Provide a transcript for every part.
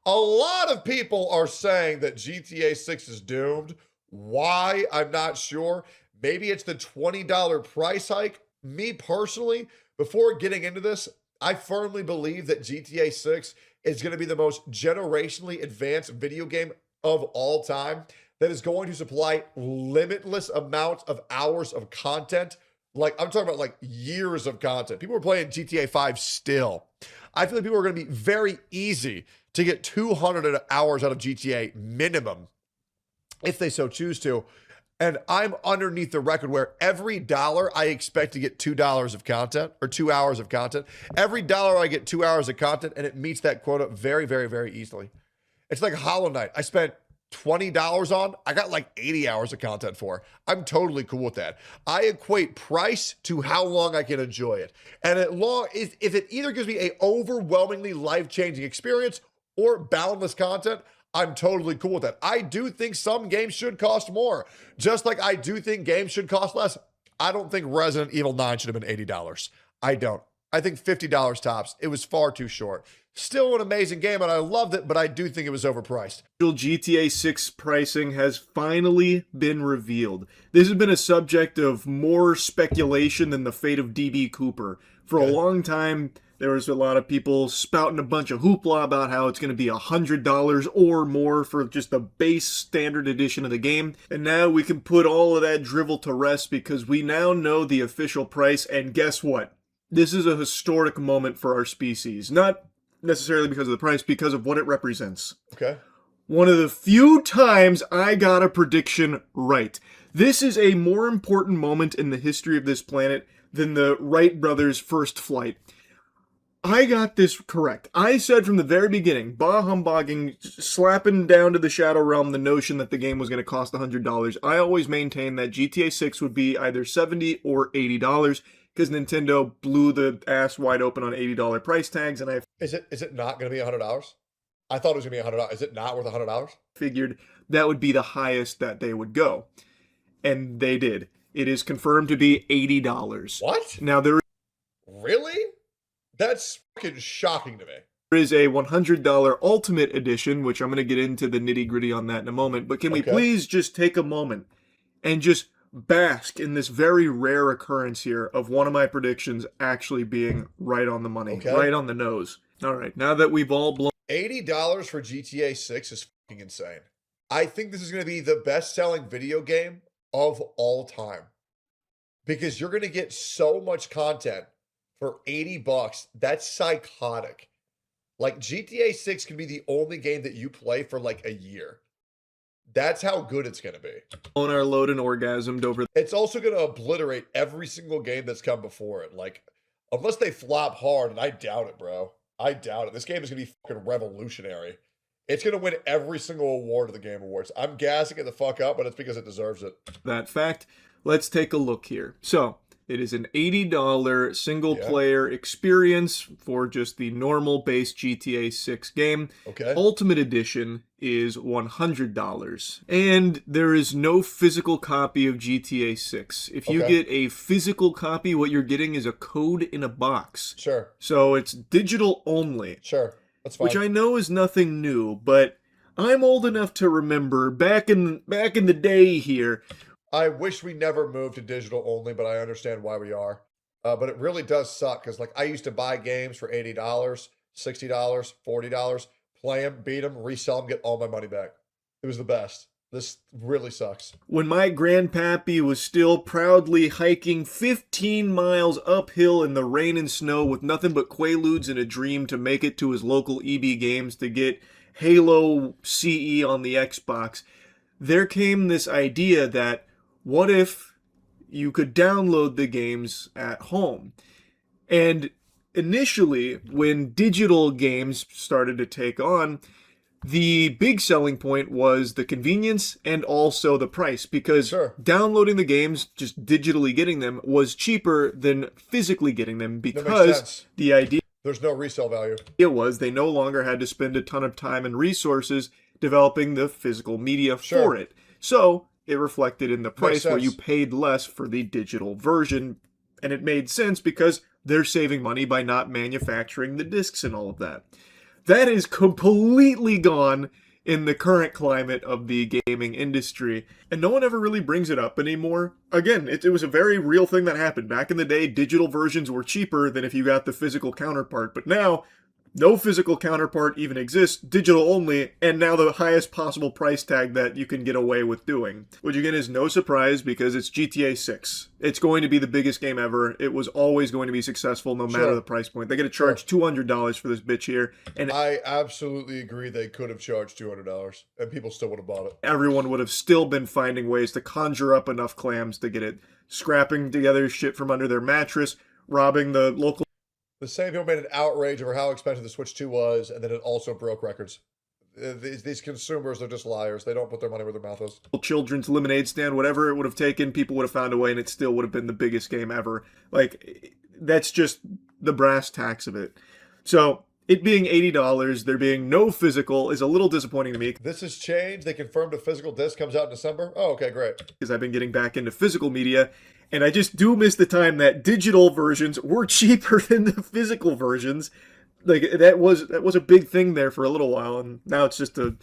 A lot of people are saying that GTA 6 is doomed. Why? I'm not sure. Maybe it's the $20 price hike. Me personally, before getting into this, I firmly believe that GTA 6 is going to be the most generationally advanced video game of all time that is going to supply limitless amounts of hours of content. Like, I'm talking about like years of content. People are playing GTA 5 still. I feel like people are going to be very easy to get 200 hours out of GTA minimum if they so choose to. And I'm underneath the record where every dollar I expect to get $2 of content or 2 hours of content. Every dollar I get 2 hours of content, and it meets that quota very, very, very easily. It's like Hollow Knight. I spent $20 on, I got like 80 hours of content for. I'm totally cool with that. I equate price to how long I can enjoy it. And if it either gives me a overwhelmingly life-changing experience or boundless content, I'm totally cool with that. I do think some games should cost more, just like I do think games should cost less. I don't think Resident Evil 9 should have been $80. I don't. I think $50 tops. It was far too short. Still an amazing game, and I loved it, but I do think it was overpriced. GTA 6 pricing has finally been revealed. This has been a subject of more speculation than the fate of DB Cooper. For a long time, there was a lot of people spouting a bunch of hoopla about how it's going to be $100 or more for just the base standard edition of the game. And now we can put all of that drivel to rest because we now know the official price. And guess what? This is a historic moment for our species. Not necessarily because of the price, because of what it represents. Okay. One of the few times I got a prediction right. This is a more important moment in the history of this planet than the Wright brothers' first flight. I got this correct. I said from the very beginning, bah humbugging, slapping down to the Shadow Realm the notion that the game was going to cost $100. I always maintained that GTA 6 would be either $70 or $80 because Nintendo blew the ass wide open on $80 price tags, and I Is it not going to be $100? I thought it was going to be $100. Is it not worth $100? figured that would be the highest that they would go. And they did. It is confirmed to be $80. What? Now, there Really? That's fucking shocking to me. is a $100 Ultimate Edition, which I'm going to get into the nitty-gritty on that in a moment. But can we please just take a moment and just bask in this very rare occurrence here of one of my predictions actually being right on the money, right on the nose. All right, now that we've all blown $80 for GTA 6 is fucking insane. I think this is going to be the best-selling video game of all time. Because you're going to get so much content for $80. That's psychotic. Like, GTA 6 can be the only game that you play for like a year. That's how good it's going to be. on our load and orgasmed over. It's also going to obliterate every single game that's come before it. Like, unless they flop hard, and I doubt it, bro. I doubt it. This game is going to be fucking revolutionary. It's going to win every single award of the Game Awards. I'm gassing it the fuck up, but it's because it deserves it. That fact. Let's take a look here. So, it is an $80 single-player experience for just the normal base GTA 6 game. Okay. Ultimate Edition is $100. And there is no physical copy of GTA 6. If you get a physical copy, what you're getting is a code in a box. Sure. So it's digital only. Sure. That's fine. Which I know is nothing new, but I'm old enough to remember back in the day here. I wish we never moved to digital only, but I understand why we are. But it really does suck because, like, I used to buy games for $80, $60, $40, play them, beat them, resell them, get all my money back. It was the best. This really sucks. When my grandpappy was still proudly hiking 15 miles uphill in the rain and snow with nothing but Quaaludes and a dream to make it to his local EB Games to get Halo CE on the Xbox, there came this idea that what if you could download the games at home? And initially, when digital games started to take on, the big selling point was the convenience and also the price, because downloading the games, just digitally getting them, was cheaper than physically getting them, because the idea there's no resale value. It was they no longer had to spend a ton of time and resources developing the physical media for it. So it reflected in the price where you paid less for the digital version, and it made sense because they're saving money by not manufacturing the discs and all of that. That is completely gone in the current climate of the gaming industry. And no one ever really brings it up anymore. Again, it was a very real thing that happened. Back in the day, digital versions were cheaper than if you got the physical counterpart. But now, no physical counterpart even exists, digital only, and now the highest possible price tag that you can get away with doing. Which again is no surprise because it's GTA 6. It's going to be the biggest game ever. It was always going to be successful no matter the price point. They got to charge $200 for this bitch here. And I absolutely agree they could have charged $200 and people still would have bought it. Everyone would have still been finding ways to conjure up enough clams to get it. Scrapping together shit from under their mattress, robbing the local. The same people made an outrage over how expensive the Switch 2 was, and then it also broke records. These consumers are just liars. They don't put their money where their mouth is. Children's lemonade stand, whatever it would have taken, people would have found a way, and it still would have been the biggest game ever. Like, that's just the brass tacks of it. So, it being $80, there being no physical is a little disappointing to me. This has changed. They confirmed a physical disc comes out in December. Oh, okay, great. Because I've been getting back into physical media, and I just do miss the time that digital versions were cheaper than the physical versions. Like, that was a big thing there for a little while, and now it's just a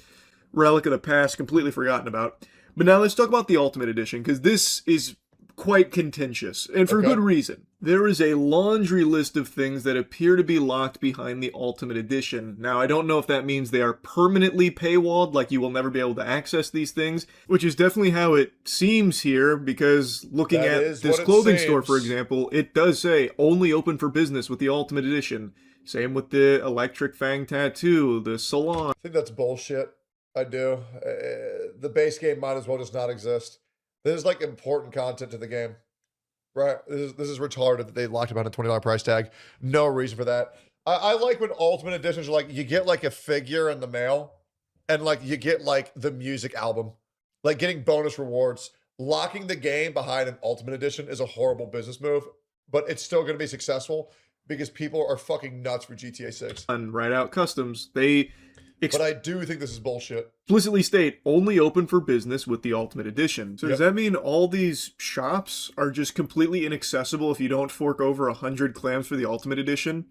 relic of the past, completely forgotten about. But now let's talk about the Ultimate Edition, because this is quite contentious, and for good reason. There is a laundry list of things that appear to be locked behind the Ultimate Edition. Now, I don't know if that means they are permanently paywalled, like you will never be able to access these things, which is definitely how it seems here, because looking at this clothing store, for example, it does say only open for business with the Ultimate Edition. Same with the Electric Fang Tattoo, the salon. I think that's bullshit. I do. The base game might as well just not exist. This is like important content to the game, right? This is retarded that they locked about a $20 price tag. No reason for that. I like when Ultimate Editions are like, you get like a figure in the mail and like you get like the music album, like getting bonus rewards. Locking the game behind an Ultimate Edition is a horrible business move, but it's still going to be successful because people are fucking nuts for GTA 6. And Right Out Customs, but I do think this is bullshit. Explicitly state only open for business with the Ultimate Edition. So does that mean all these shops are just completely inaccessible if you don't fork over 100 clams for the Ultimate Edition?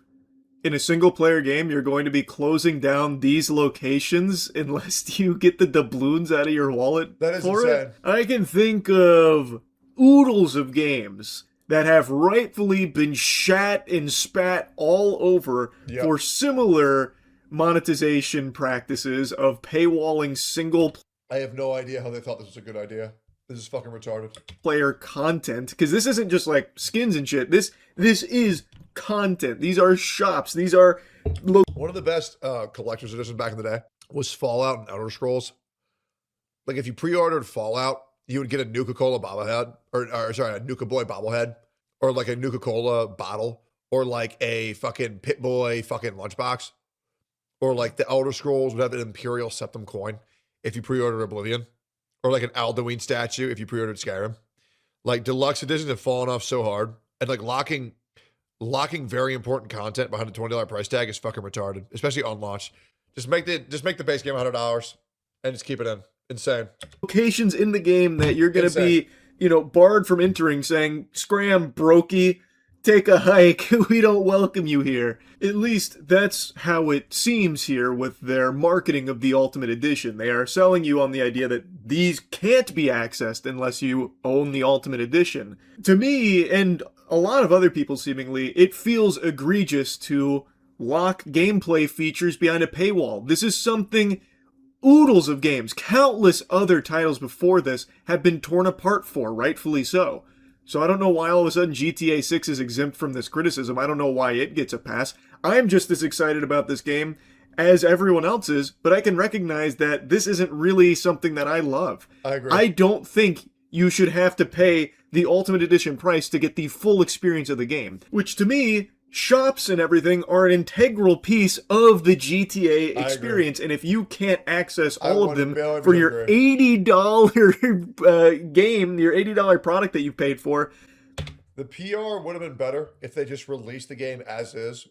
In a single player game, you're going to be closing down these locations unless you get the doubloons out of your wallet. That is insane. I can think of oodles of games that have rightfully been shat and spat all over for similar monetization practices of paywalling single. I have no idea how they thought this was a good idea. This is fucking retarded. Player content, because this isn't just like skins and shit. This is content. These are shops. These are one of the best collector's editions back in the day was Fallout and Elder Scrolls. Like if you pre-ordered Fallout, you would get a Nuka-Cola bobblehead, or sorry, a Nuka-Boy bobblehead, or like a Nuka-Cola bottle, or like a fucking Pit-Boy fucking lunchbox. Or like the Elder Scrolls would have an Imperial Septum coin if you pre-ordered Oblivion. Or like an Alduin statue if you pre-ordered Skyrim. Like deluxe editions have fallen off so hard. And like locking very important content behind a $20 price tag is fucking retarded. Especially on launch. Just make the base game $100 and just keep it in. Insane. Locations in the game that you're gonna be, barred from entering saying, "Scram, brokey. Take a hike. We don't welcome you here." At least that's how it seems here with their marketing of the Ultimate Edition. They are selling you on the idea that these can't be accessed unless you own the Ultimate Edition. To me, and a lot of other people seemingly, it feels egregious to lock gameplay features behind a paywall. This is something oodles of games, countless other titles before this, have been torn apart for, rightfully so. So I don't know why all of a sudden GTA 6 is exempt from this criticism. I don't know why it gets a pass. I'm just as excited about this game as everyone else is, but I can recognize that this isn't really something that I love. I agree. I don't think you should have to pay the Ultimate Edition price to get the full experience of the game, which to me, shops and everything are an integral piece of the GTA experience, and if you can't access all of them for your $80 game, your $80 product that you paid for. The PR would have been better if they just released the game as is,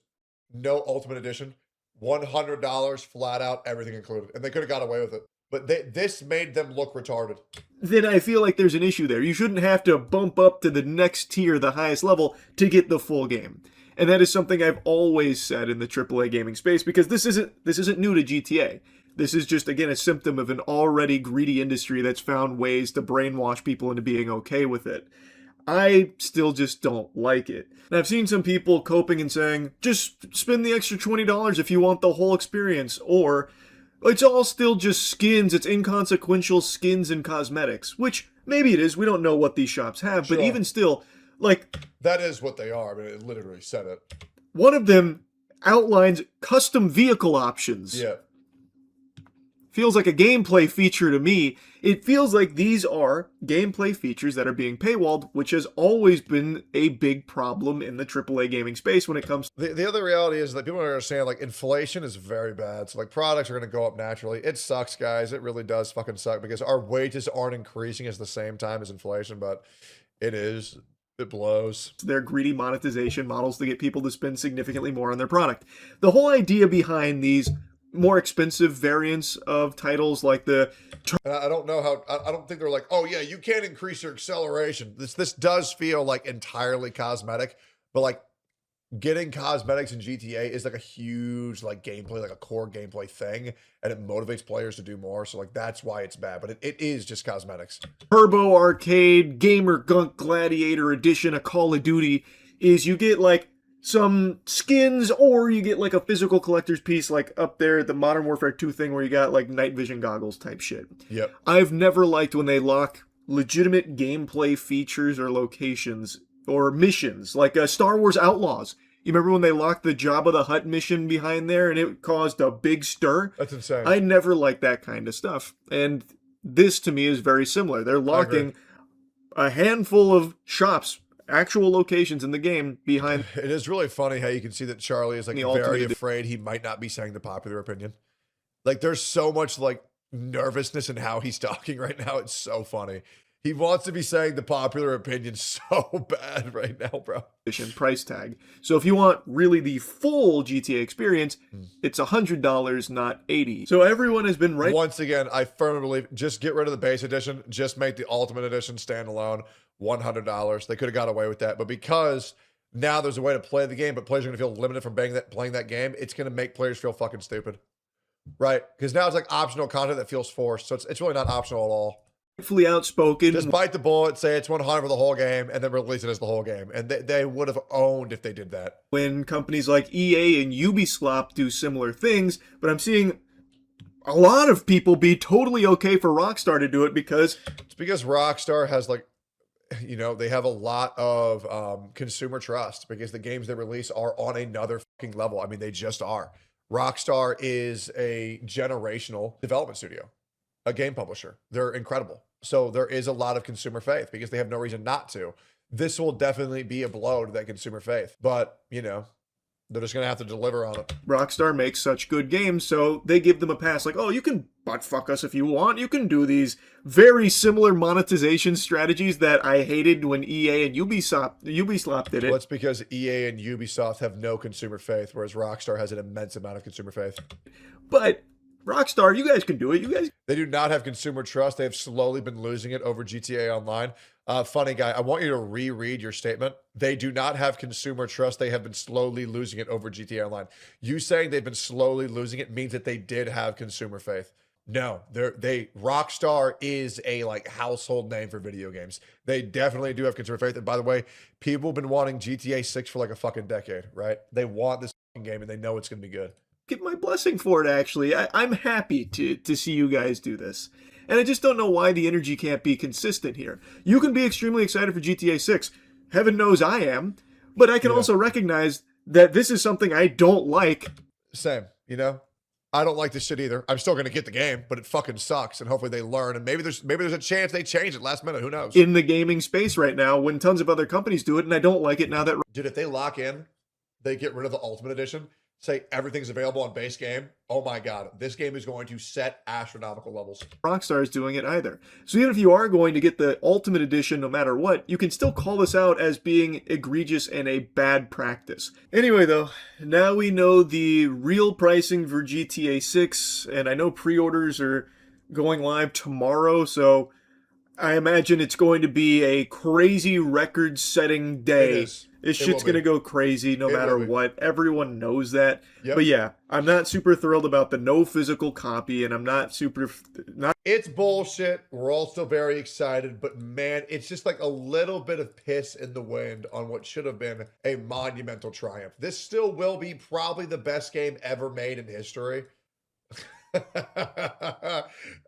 no Ultimate Edition, $100 flat out, everything included, and they could have got away with it. But this made them look retarded. Then I feel like there's an issue there. You shouldn't have to bump up to the next tier, the highest level, to get the full game. And that is something I've always said in the AAA gaming space, because this isn't new to GTA. This is just, again, a symptom of an already greedy industry that's found ways to brainwash people into being okay with it. I still just don't like it. And I've seen some people coping and saying, just spend the extra $20 if you want the whole experience, or it's all still just skins, it's inconsequential skins and cosmetics, which maybe it is, we don't know what these shops have, Sure. but even still, like... That is what they are, I mean, it literally said it. One of them outlines custom vehicle options. Yeah. Feels like a gameplay feature to me. It feels like these are gameplay features that are being paywalled, which has always been a big problem in the AAA gaming space when it comes to... The other reality is that people don't understand, like, inflation is very bad. So, like, products are going to go up naturally. It sucks, guys. It really does fucking suck because our wages aren't increasing at the same time as inflation, but it is. It blows. Their greedy monetization models to get people to spend significantly more on their product. The whole idea behind these more expensive variants of titles like the... And I don't know how, I don't think they're like, oh yeah, you can't increase your acceleration. This does feel like entirely cosmetic, but like getting cosmetics in GTA is like a huge like gameplay, like a core gameplay thing, and it motivates players to do more. So like that's why it's bad, but it is just cosmetics. Turbo Arcade Gamer Gunk Gladiator Edition of Call of Duty is you get like some skins, or you get like a physical collector's piece, like up there, the Modern Warfare 2 thing where you got like night vision goggles type shit. Yep. I've never liked when they lock legitimate gameplay features or locations or missions, like Star Wars Outlaws. You remember when they locked the Jabba the Hutt mission behind there and it caused a big stir? That's insane. I never liked that kind of stuff. And this to me is very similar. They're locking a handful of shops, actual locations in the game behind... It is really funny how you can see that Charlie is like very afraid he might not be saying the popular opinion. Like there's so much like nervousness in how he's talking right now. It's so funny. He wants to be saying the popular opinion so bad right now, bro. Price tag. So if you want really the full GTA experience, it's $100, not $80. So everyone has been right. Once again, I firmly believe just get rid of the base edition. Just make the ultimate edition standalone. $100. They could have got away with that, but because now there's a way to play the game, but players are going to feel limited from playing that game, it's going to make players feel fucking stupid, right? Because now it's like optional content that feels forced, so it's really not optional at all. Rightfully outspoken. Just bite the bullet, say it's 100 for the whole game, and then release it as the whole game, and they would have owned if they did that. When companies like EA and Ubisoft do similar things, but I'm seeing a lot of people be totally okay for Rockstar to do it because... It's because Rockstar has like, you know, they have a lot of consumer trust because the games they release are on another fucking level. I mean, they just are. Rockstar is a generational development studio, a game publisher. They're incredible. So there is a lot of consumer faith because they have no reason not to. This will definitely be a blow to that consumer faith, but you know, they're just going to have to deliver on it. Rockstar makes such good games, so they give them a pass. Like, oh, you can buttfuck us if you want. You can do these very similar monetization strategies that I hated when EA and Ubisoft did it. Well, it's because EA and Ubisoft have no consumer faith, whereas Rockstar has an immense amount of consumer faith. But Rockstar, you guys can do it. You guys... They do not have consumer trust. They have slowly been losing it over GTA Online. Funny guy, I want you to reread your statement. They do not have consumer trust. They have been slowly losing it over GTA Online. You saying they've been slowly losing it means that they did have consumer faith. No, Rockstar is a like household name for video games. They definitely do have consumer faith. And by the way, people have been wanting GTA 6 for like a fucking decade, right? They want this fucking game and they know it's going to be good. Give my blessing for it, actually. I'm happy to see you guys do this. And I just don't know why the energy can't be consistent here. You can be extremely excited for GTA 6. Heaven knows I am. But I can also recognize that this is something I don't like. Same, you know? I don't like this shit either. I'm still going to get the game, but it fucking sucks. And hopefully they learn. And maybe there's a chance they change it last minute. Who knows? In the gaming space right now, when tons of other companies do it, and I don't like it now that... Dude, if they lock in, they get rid of the Ultimate Edition, say everything's available on base game, oh my god, this game is going to set astronomical levels. Rockstar is doing it either. So even if you are going to get the Ultimate Edition no matter what, you can still call this out as being egregious and a bad practice. Anyway though, now we know the real pricing for GTA 6, and I know pre-orders are going live tomorrow, so I imagine it's going to be a crazy record-setting day This It will shit's going to be. go crazy no It matter will be. what. Everyone knows that. Yep. But yeah, I'm not super thrilled about the no physical copy, and I'm not super not It's bullshit. We're all still very excited, but man, it's just like a little bit of piss in the wind on what should have been a monumental triumph. This still will be probably the best game ever made in history.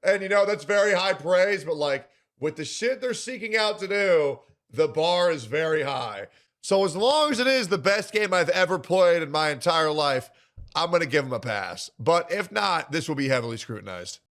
And you know, that's very high praise, but like with the shit they're seeking out to do, the bar is very high. So as long as it is the best game I've ever played in my entire life, I'm going to give them a pass. But if not, this will be heavily scrutinized.